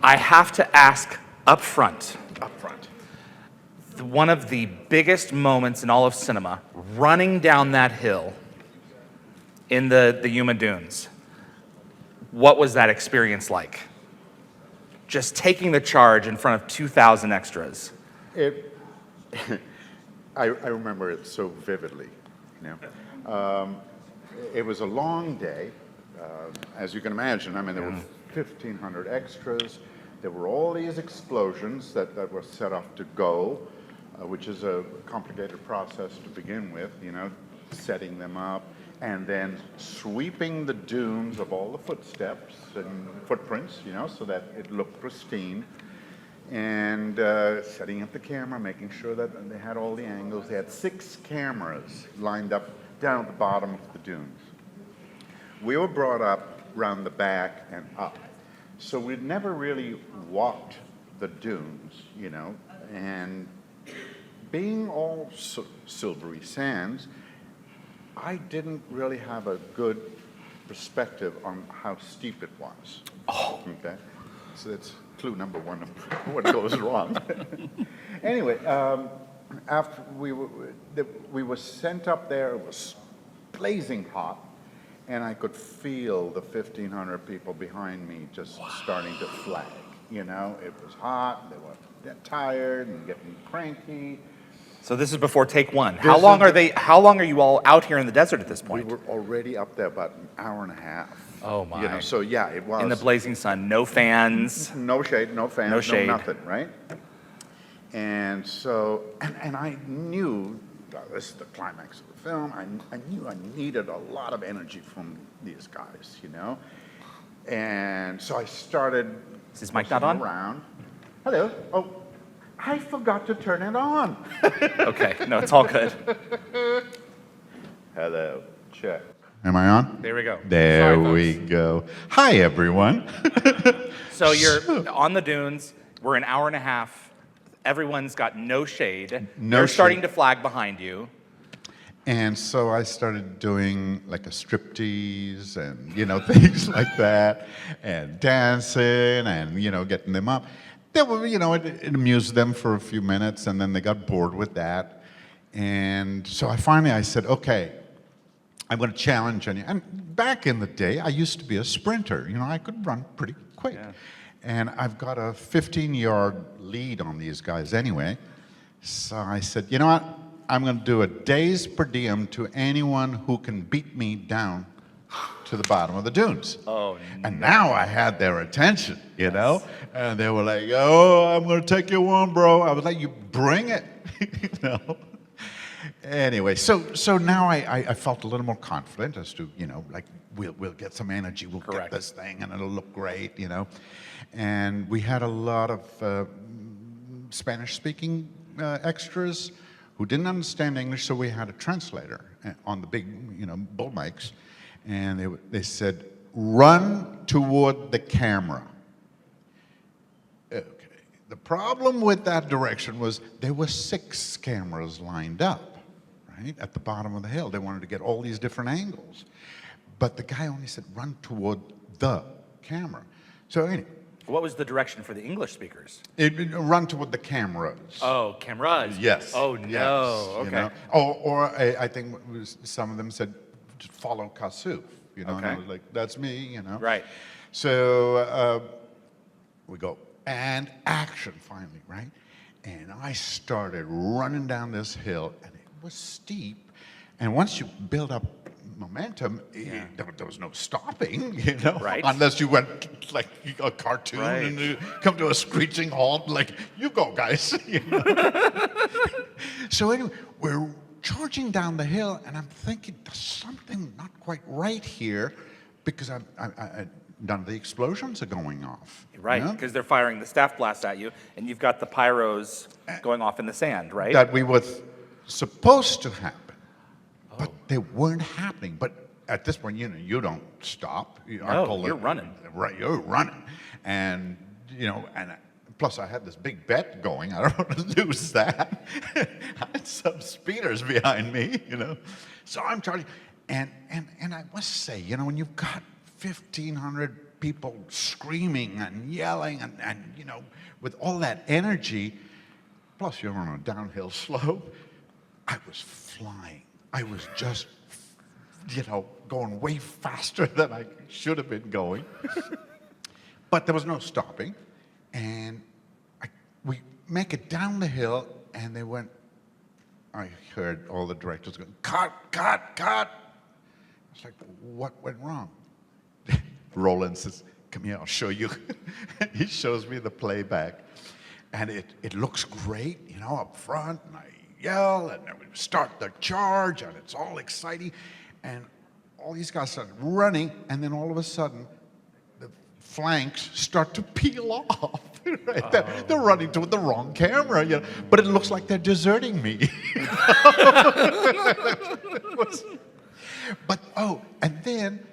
I have to ask up front. Up front. One of the biggest moments in all of cinema, running down that hill in the Yuma Dunes. What was that experience like? Just taking the charge in front of 2,000 extras. I remember it so vividly. You know, it was a long day, as you can imagine. I mean, there were 1,500 extras. There were all these explosions that were set up to go, which is a complicated process to begin with. You know, setting them up and then sweeping the dunes of all the footsteps and footprints. You know, so that it looked pristine. And setting up the camera, making sure that they had all the angles. They had 6 cameras lined up down at the bottom of the dunes. We were brought up round the back and up. So we'd never really walked the dunes, you know, and being all silvery sands, I didn't really have a good perspective on how steep it was. Oh. Okay, so that's clue number 1 of what goes wrong. Anyway, after we were sent up there, it was blazing hot, and I could feel the 1,500 people behind me just starting to flag. You know, it was hot, they were tired and getting cranky. So this is before take 1. How long are you all out here in the desert at this point? We were already up there about an hour and a half. Oh my. You know, so yeah, it was. In the blazing sun, no fans. No shade, no fans, no shade. no nothing, right? And so, and I knew, this is the climax of the film, I knew I needed a lot of energy from these guys, you know? And so I started Is this mic not on? around. Hello. Oh, I forgot to turn it on. Okay, no, it's all good. Hello. Check. Am I on? There we go. There Sorry, we folks. go. Hi, everyone. So you're on the dunes. We're an hour and a half. Everyone's got no shade. No They're starting shade. to flag behind you. And so I started doing like a striptease and, you know, things like that, and dancing and, you know, getting them up. They were, you know, it amused them for a few minutes, and then they got bored with that. And so I said, okay, I'm going to challenge you. And back in the day, I used to be a sprinter. You know, I could run pretty quick. Yeah. And I've got a 15-yard lead on these guys anyway. So I said, you know what? I'm going to do a day's per diem to anyone who can beat me down to the bottom of the dunes. Oh, and now I had their attention, you know? And they were like, oh, I'm going to take you on, bro. I was like, you bring it, you know? Anyway, so now I felt a little more confident as to, you know, like, we'll get some energy, we'll Correct. get this thing, and it'll look great, you know? And we had a lot of Spanish-speaking extras who didn't understand English, so we had a translator on the big, you know, bull mics, and they said, run toward the camera. Okay. The problem with that direction was there were 6 cameras lined up, right, at the bottom of the hill. They wanted to get all these different angles. But the guy only said, run toward the camera. So anyway. What was the direction for the English speakers? Run toward the cameras. Oh, cameras. Yes. Oh, no. Yes, Okay. You know? Or I think some of them said, just follow Kasuf. You know, and I Okay. was like, that's me, you know. Right. So we go, and action finally, right? And I started running down this hill, and it was steep. And once you build up momentum, there was no stopping, you know, Right. unless you went like a cartoon Right. and you come to a screeching halt, like, you go, guys. You know? So anyway, we're charging down the hill, and I'm thinking, there's something not quite right here, because none of the explosions are going off. Right, you know? because they're firing the staff blasts at you, and you've got the pyros going off in the sand, right? That we were supposed to happen. But they weren't happening. But at this point, you know, you don't stop. No, you're running. Right, you're running. And, you know, and plus I had this big bet going. I don't want to lose that. I had some speeders behind me, you know. So I'm charging. And I must say, you know, when you've got 1,500 people screaming and yelling and with all that energy. Plus, you're on a downhill slope. I was flying. I was just, going way faster than I should have been going. But there was no stopping. And we make it down the hill, and I heard all the directors going, cut, cut, cut. I was like, what went wrong? Roland says, come here, I'll show you. He shows me the playback. And it looks great, up front, and I yell, and then we start the charge, and it's all exciting. And all these guys start running, and then all of a sudden, the flanks start to peel off. Right? They're running toward the wrong camera, but it looks like they're deserting me. And then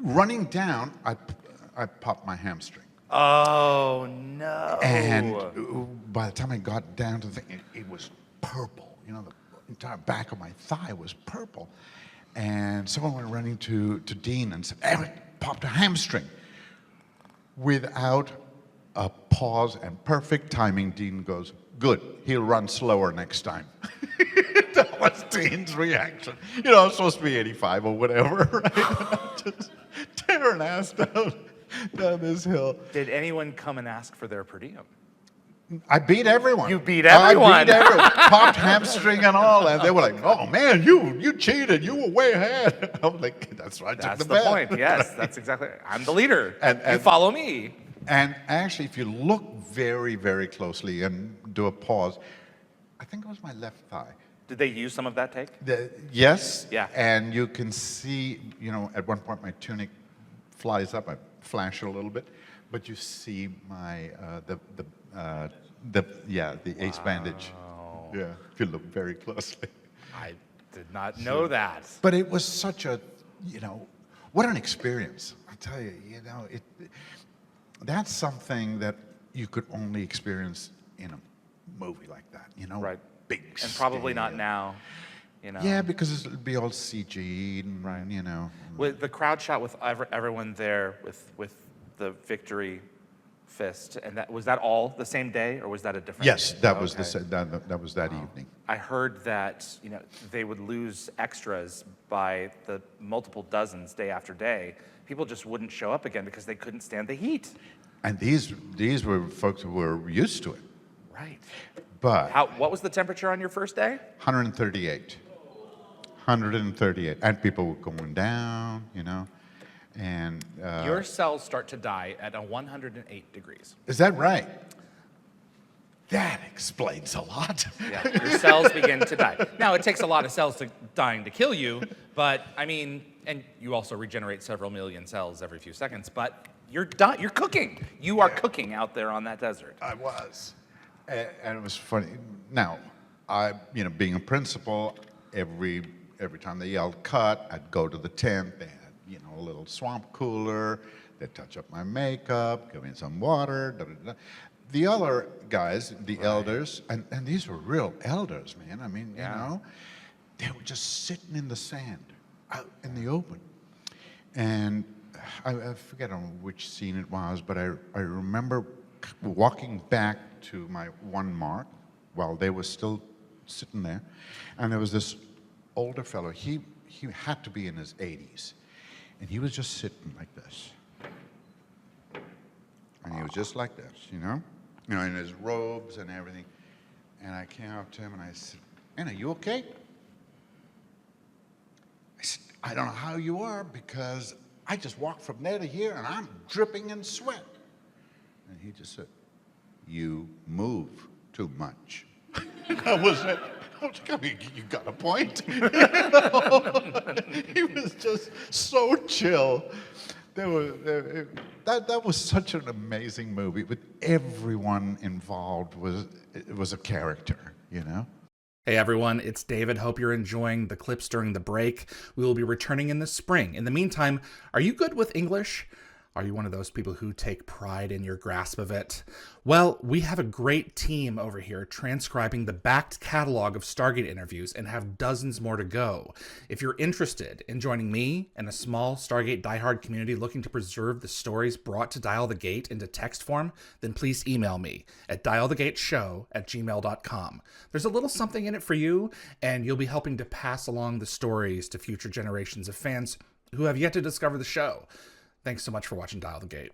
running down, I popped my hamstring. Oh, no. And by the time I got down to the thing, it was purple. The entire back of my thigh was purple. And someone went running to Dean and said, Erick popped a hamstring. Without a pause and perfect timing, Dean goes, good, he'll run slower next time. That was Dean's reaction. I'm supposed to be 85 or whatever, right? Just tearing ass down this hill. Did anyone come and ask for their per diem? I beat everyone. You beat everyone. I beat everyone. Popped hamstring and all. And they were like, oh, man, you cheated. You were way ahead. I'm like, that's right. That's the point. Yes, that's exactly. I'm the leader. And you follow me. And actually, if you look very, very closely and do a pause, I think it was my left thigh. Did they use some of that take? Yes. Yeah. And you can see, at one point my tunic flies up. I flash a little bit, but you see my the ace bandage. Yeah, if you look very closely. I did not know that. But it was such a, what an experience. I tell you, that's something that you could only experience in a movie like that, Right. Big and probably stadium. not now, Yeah, because it'll be all CG and, right. With the crowd shot with everyone there with the victory fist, and was that all the same day, or was that a different? Yes, that day? was that was that evening. I heard that they would lose extras by the multiple dozens day after day. People just wouldn't show up again because they couldn't stand the heat. And these were folks who were used to it. Right. But what was the temperature on your first day? 138. 138. And people were going down, and your cells start to die at a 108 degrees. Is that right? That explains a lot. Yeah, your cells begin to die. Now, it takes a lot of cells dying to kill you, but and you also regenerate several million cells every few seconds, but you're done. You're cooking. You are cooking out there on that desert. I was. And it was funny. Now, being a principal, every time they yelled cut, I'd go to the tent. They had, a little swamp cooler. They'd touch up my makeup, give me some water. Da, da, da. The other guys, the elders, and these were real elders, man. They were just sitting in the sand, out in the open. And I forget on which scene it was, but I remember walking back to my one mark while they were still sitting there, and there was this older fellow. He had to be in his 80s, and he was just sitting like this, and he was just like this, in his robes and everything. And I came up to him and I said, "Man, are you okay?" I said, "I don't know how you are, because I just walked from there to here and I'm dripping in sweat." And he just said, "You move too much." That was it. I was like, you got a point. He was just so chill. That was such an amazing movie. With everyone involved was a character, Hey everyone, it's David. Hope you're enjoying the clips during the break. We will be returning in the spring. In the meantime, are you good with English? Are you one of those people who take pride in your grasp of it? Well, we have a great team over here transcribing the backed catalog of Stargate interviews and have dozens more to go. If you're interested in joining me and a small Stargate diehard community looking to preserve the stories brought to Dial the Gate into text form, then please email me at dialthegateshow@gmail.com. There's a little something in it for you, and you'll be helping to pass along the stories to future generations of fans who have yet to discover the show. Thanks so much for watching Dial the Gate.